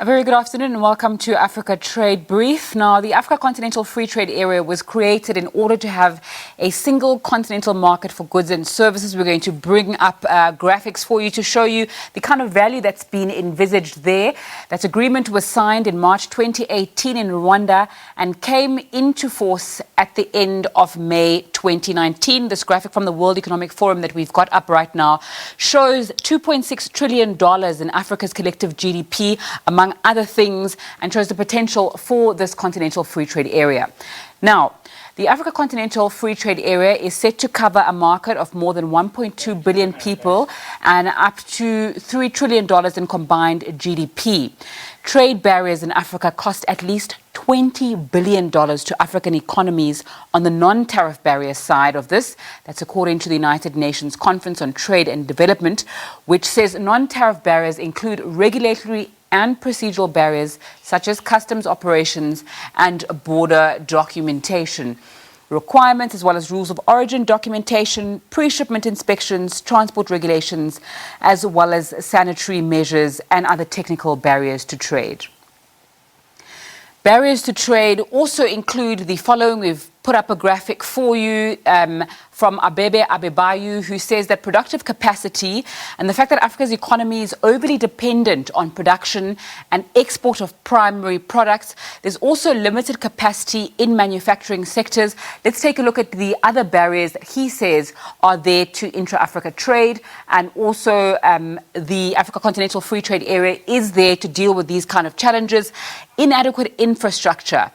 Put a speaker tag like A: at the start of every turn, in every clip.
A: A very good afternoon and welcome to Africa Trade Brief. Now, the Africa Continental Free Trade Area was created in order to have a single continental market for goods and services. We're going to bring up graphics for you to show you the kind of value that's been envisaged there. That agreement was signed in March 2018 in Rwanda and came into force at the end of May 2019. This graphic from the World Economic Forum that we've got up right now shows $2.6 trillion in Africa's collective GDP, among other things, and shows the potential for this continental free trade area. Now, the Africa Continental Free Trade Area is set to cover a market of more than 1.2 billion people and up to $3 trillion in combined GDP. Trade barriers in Africa cost at least $20 billion to African economies on the non-tariff barrier side of this. That's according to the United Nations Conference on Trade and Development, which says non-tariff barriers include regulatory and procedural barriers such as customs operations and border documentation requirements, as well as rules of origin documentation, pre-shipment inspections, transport regulations, as well as sanitary measures and other technical barriers to trade. Barriers to trade also include the following. We've put up a graphic for you from Abebe Abebayu, who says that productive capacity and the fact that Africa's economy is overly dependent on production and export of primary products. There's also limited capacity in manufacturing sectors. Let's take a look at the other barriers that he says are there to intra-Africa trade, and also the Africa Continental Free Trade Area is there to deal with these kind of challenges. Inadequate infrastructure.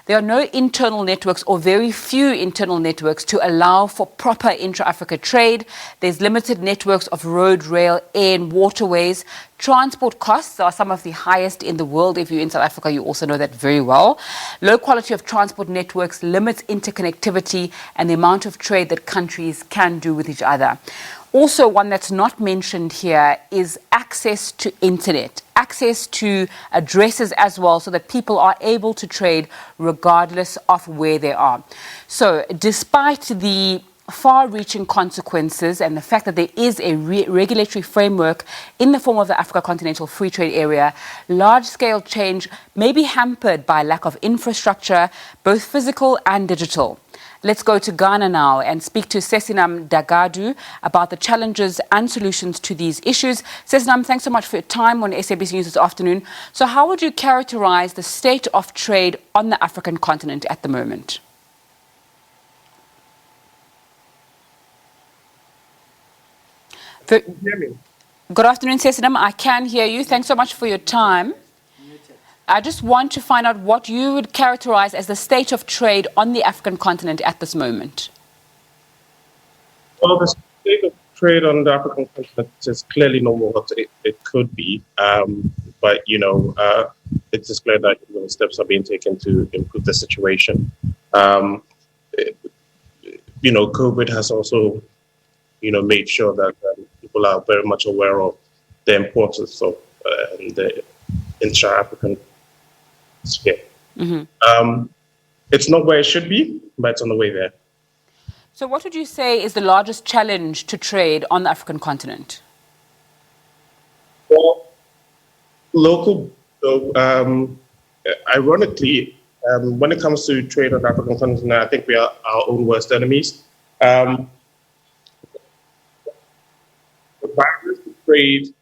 A: There are no internal networks or very few internal networks to allow for proper intra-Africa trade. There's limited networks of road, rail, air and waterways. Transport costs are some of the highest in the world. If you're in South Africa, you also know that very well. Low quality of transport networks limits interconnectivity and the amount of trade that countries can do with each other. Also, one that's not mentioned here is access to internet, access to addresses as well, so that people are able to trade regardless of where they are. So despite the far-reaching consequences and the fact that there is a regulatory framework in the form of the Africa Continental Free Trade Area, large-scale change may be hampered by lack of infrastructure, both physical and digital. Let's go to Ghana now and speak to Sesinam Dagadu about the challenges and solutions to these issues. Sesinam, thanks so much for your time on SABC News this afternoon. So how would you characterize the state of trade on the African continent at the moment? Good afternoon, Sesinam. I can hear you. Thanks so much for your time. I just want to find out what you would characterize as the state of trade on the African continent at this moment.
B: Well, the state of trade on the African continent is clearly not what it could be. But, it is clear that steps are being taken to improve the situation. COVID has also, made sure that people are very much aware of the importance of the intra-African sphere. Mm-hmm. It's not where it should be, but it's on the way there.
A: So what would you say is the largest challenge to trade on the African continent?
B: Well, ironically, when it comes to trade on the African continent, I think we are our own worst enemies. The barriers to trade,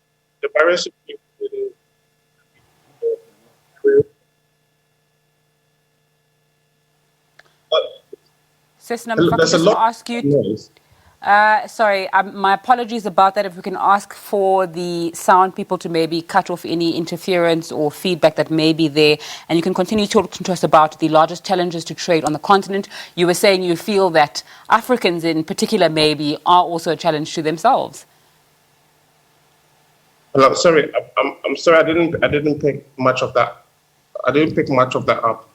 A: Sesinam, if I could just ask you... sorry, my apologies about that. If we can ask for the sound people to maybe cut off any interference or feedback that may be there. And you can continue talking to us about the largest challenges to trade on the continent. You were saying you feel that Africans in particular maybe are also a challenge to themselves.
B: Hello, sorry, I'm sorry, I didn't pick much of that. I didn't pick much of that up.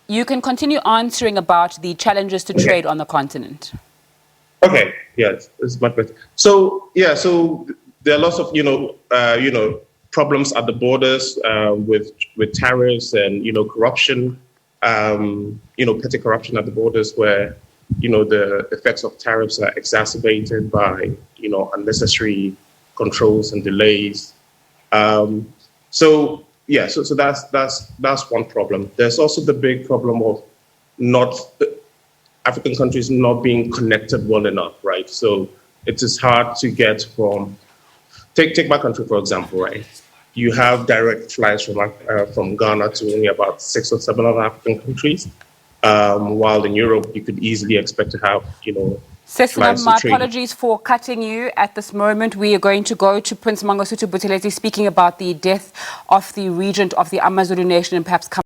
A: You can continue answering about the challenges to trade on the continent.
B: Okay, yes, it's much better. So there are lots of problems at the borders with tariffs and corruption, petty corruption at the borders, where the effects of tariffs are exacerbated by unnecessary controls and delays. So yeah, so that's one problem. There's also the big problem of not African countries not being connected well enough, right? So it is hard to get from take my country for example, right? You have direct flights from Ghana to only about 6 or 7 other African countries, while in Europe you could easily expect to have,
A: Sesinam, my
B: flights to trade.
A: apologies for cutting you at this moment. We are going to go to Prince Mangosuthu Buthelezi speaking about the death of the regent of the Amazulu nation and perhaps